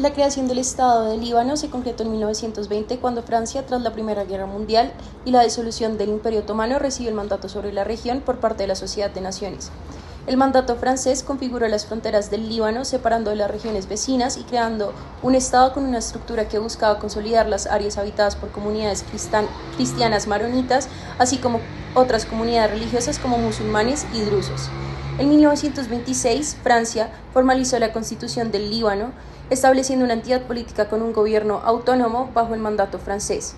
La creación del Estado de Líbano se concretó en 1920 cuando Francia, tras la Primera Guerra Mundial y la disolución del Imperio Otomano, recibió el mandato sobre la región por parte de la Sociedad de Naciones. El mandato francés configuró las fronteras del Líbano, separando de las regiones vecinas y creando un Estado con una estructura que buscaba consolidar las áreas habitadas por comunidades cristianas maronitas, así como otras comunidades religiosas como musulmanes y drusos. En 1926, Francia formalizó la Constitución del Líbano, estableciendo una entidad política con un gobierno autónomo bajo el mandato francés.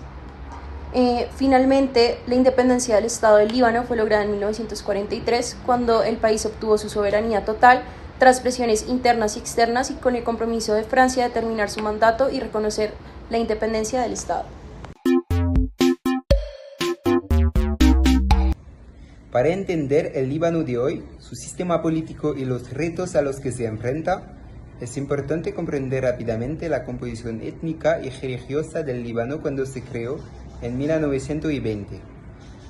Finalmente, la independencia del Estado del Líbano fue lograda en 1943, cuando el país obtuvo su soberanía total, tras presiones internas y externas y con el compromiso de Francia de terminar su mandato y reconocer la independencia del Estado. Para entender el Líbano de hoy, su sistema político y los retos a los que se enfrenta, es importante comprender rápidamente la composición étnica y religiosa del Líbano cuando se creó en 1920.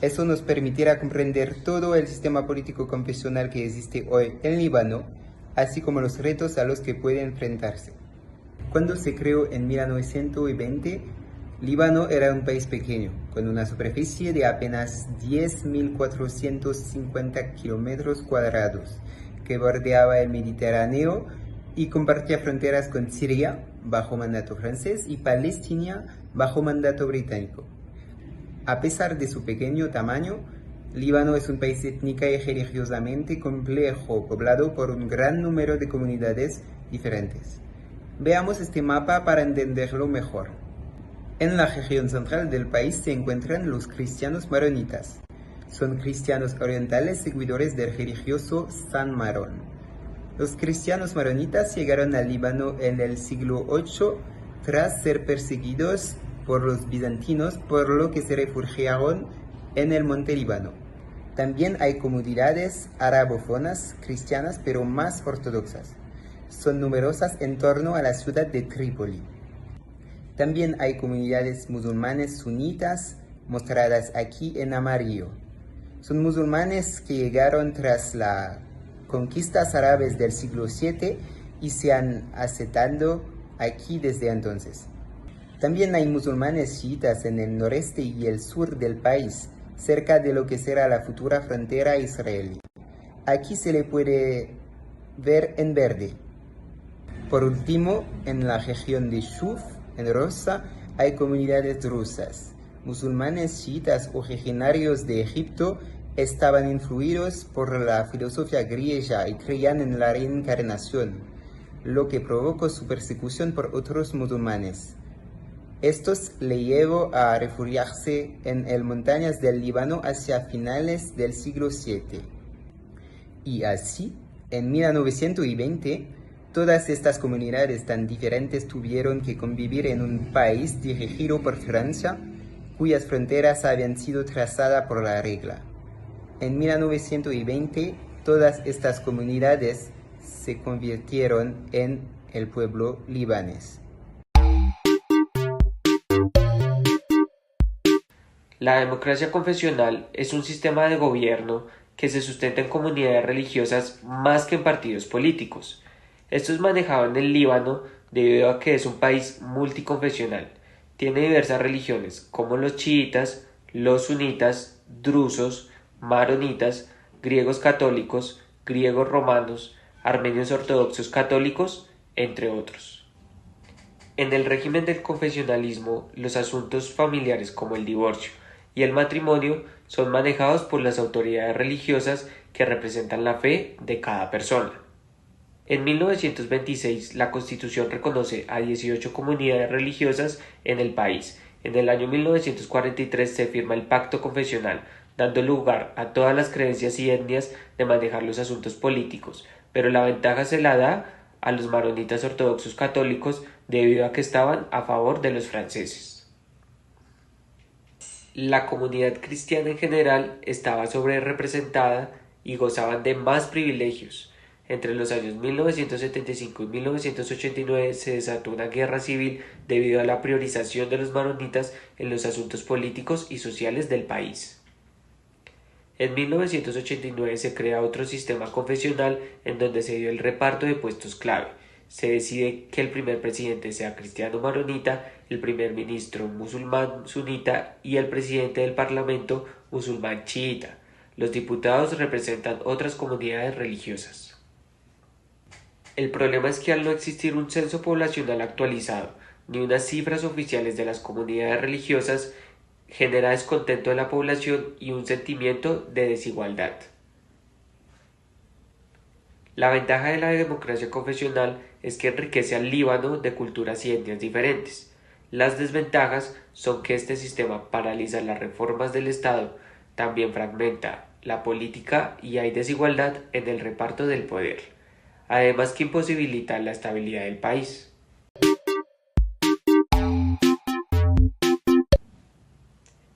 Eso nos permitirá comprender todo el sistema político confesional que existe hoy en Líbano, así como los retos a los que puede enfrentarse. Cuando se creó en 1920, Líbano era un país pequeño, con una superficie de apenas 10.450 kilómetros cuadrados, que bordeaba el Mediterráneo y compartía fronteras con Siria, bajo mandato francés, y Palestina, bajo mandato británico. A pesar de su pequeño tamaño, Líbano es un país étnica y religiosamente complejo, poblado por un gran número de comunidades diferentes. Veamos este mapa para entenderlo mejor. En la región central del país se encuentran los cristianos maronitas. Son cristianos orientales seguidores del religioso San Marón. Los cristianos maronitas llegaron al Líbano en el siglo VIII tras ser perseguidos por los bizantinos, por lo que se refugiaron en el monte Líbano. También hay comunidades arabófonas cristianas, pero más ortodoxas. Son numerosas en torno a la ciudad de Trípoli. También hay comunidades musulmanes sunitas, mostradas aquí en amarillo. Son musulmanes que llegaron tras las conquistas árabes del siglo VII y se han asentado aquí desde entonces. También hay musulmanes chiitas en el noreste y el sur del país, cerca de lo que será la futura frontera israelí. Aquí se le puede ver en verde. Por último, en la región de Shuf, en rosa, hay comunidades drusas. Musulmanes chiitas originarios de Egipto estaban influidos por la filosofía griega y creían en la reencarnación, lo que provocó su persecución por otros musulmanes. Estos le llevó a refugiarse en las montañas del Líbano hacia finales del siglo VII. Y así, en 1920, todas estas comunidades tan diferentes tuvieron que convivir en un país dirigido por Francia, cuyas fronteras habían sido trazadas por la regla. En 1920, todas estas comunidades se convirtieron en el pueblo libanés. La democracia confesional es un sistema de gobierno que se sustenta en comunidades religiosas más que en partidos políticos. Esto es manejado en el Líbano debido a que es un país multiconfesional. Tiene diversas religiones como los chiitas, los sunitas, drusos, maronitas, griegos católicos, griegos romanos, armenios ortodoxos católicos, entre otros. En el régimen del confesionalismo, los asuntos familiares como el divorcio y el matrimonio son manejados por las autoridades religiosas que representan la fe de cada persona. En 1926, la Constitución reconoce a 18 comunidades religiosas en el país. En el año 1943 se firma el Pacto Confesional, dando lugar a todas las creencias y etnias de manejar los asuntos políticos, pero la ventaja se la da a los maronitas ortodoxos católicos debido a que estaban a favor de los franceses. La comunidad cristiana en general estaba sobrerepresentada y gozaban de más privilegios. Entre los años 1975 y 1989 se desató una guerra civil debido a la priorización de los maronitas en los asuntos políticos y sociales del país. En 1989 se crea otro sistema confesional en donde se dio el reparto de puestos clave. se decide que el primer presidente sea cristiano maronita, el primer ministro musulmán sunita y el presidente del parlamento musulmán chiita. Los diputados representan otras comunidades religiosas. El problema es que al no existir un censo poblacional actualizado ni unas cifras oficiales de las comunidades religiosas, genera descontento de la población y un sentimiento de desigualdad. La ventaja de la democracia confesional es que enriquece al Líbano de culturas y etnias diferentes. Las desventajas son que este sistema paraliza las reformas del Estado, también fragmenta la política y hay desigualdad en el reparto del poder, además que imposibilita la estabilidad del país.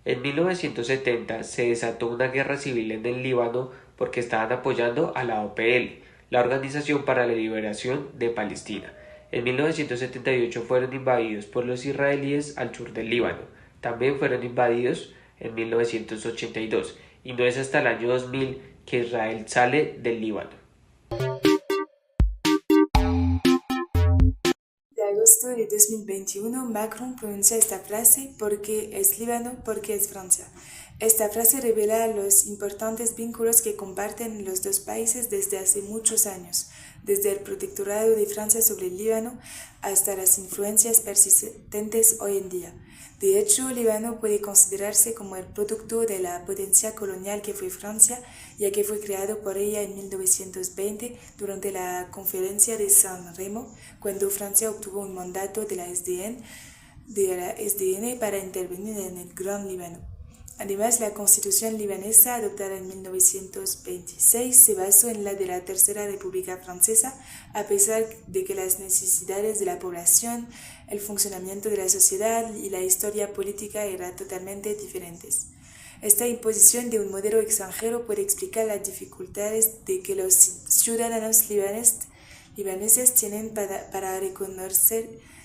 En 1970 se desató una guerra civil en el Líbano porque estaban apoyando a la OPL, la Organización para la Liberación de Palestina. En 1978 fueron invadidos por los israelíes al sur del Líbano. También fueron invadidos en 1982 y no es hasta el año 2000 que Israel sale del Líbano. De agosto de 2021, Macron pronuncia esta frase: porque es Líbano, porque es Francia. Esta frase revela los importantes vínculos que comparten los dos países desde hace muchos años, desde el protectorado de Francia sobre el Líbano hasta las influencias persistentes hoy en día. De hecho, Líbano puede considerarse como el producto de la potencia colonial que fue Francia, ya que fue creado por ella en 1920 durante la Conferencia de San Remo, cuando Francia obtuvo un mandato de la SDN para intervenir en el Gran Líbano. Además, la Constitución libanesa, adoptada en 1926, se basó en la de la Tercera República Francesa, a pesar de que las necesidades de la población, el funcionamiento de la sociedad y la historia política eran totalmente diferentes. Esta imposición de un modelo extranjero puede explicar las dificultades de que los ciudadanos libaneses tienen para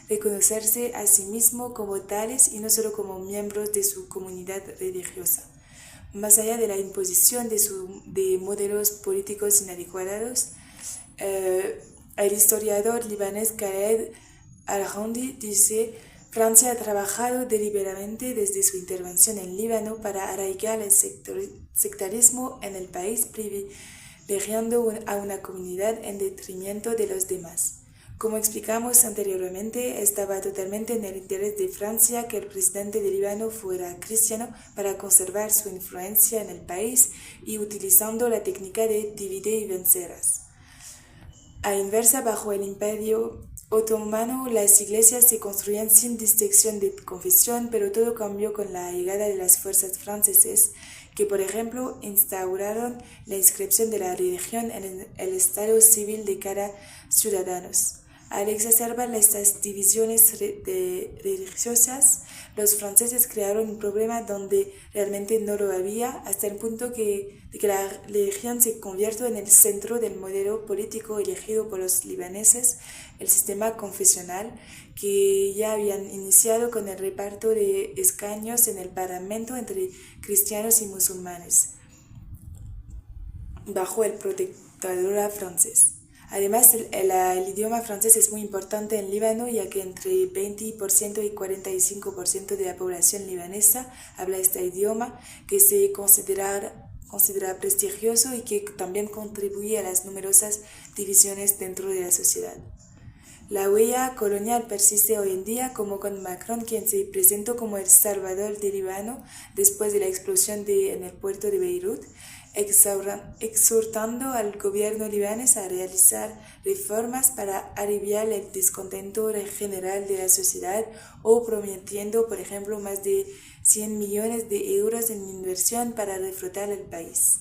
reconocerse a sí mismos como tales y no solo como miembros de su comunidad religiosa. Más allá de la imposición de modelos políticos inadecuados, el historiador libanés Khaled Al-Roundi dice: Francia ha trabajado deliberadamente desde su intervención en Líbano para arraigar el sectarismo en el país, privilegiando a una comunidad en detrimento de los demás. Como explicamos anteriormente, estaba totalmente en el interés de Francia que el presidente de Líbano fuera cristiano para conservar su influencia en el país y utilizando la técnica de divide y vencerás. A inversa, bajo el Imperio Otomano, las iglesias se construían sin distinción de confesión, pero todo cambió con la llegada de las fuerzas francesas, que por ejemplo instauraron la inscripción de la religión en el estado civil de cada ciudadano. Al exacerbar estas divisiones religiosas, los franceses crearon un problema donde realmente no lo había, hasta el punto de que la religión se convirtió en el centro del modelo político elegido por los libaneses, el sistema confesional, que ya habían iniciado con el reparto de escaños en el Parlamento entre cristianos y musulmanes, bajo el protectorado francés. Además, el idioma francés es muy importante en Líbano, ya que entre 20% y 45% de la población libanesa habla este idioma, que se considera prestigioso y que también contribuye a las numerosas divisiones dentro de la sociedad. La huella colonial persiste hoy en día, como con Macron, quien se presentó como el salvador de Líbano después de la explosión en el puerto de Beirut, exhortando al gobierno libanés a realizar reformas para aliviar el descontento general de la sociedad o prometiendo, por ejemplo, más de 100 millones de euros en inversión para reflotar el país.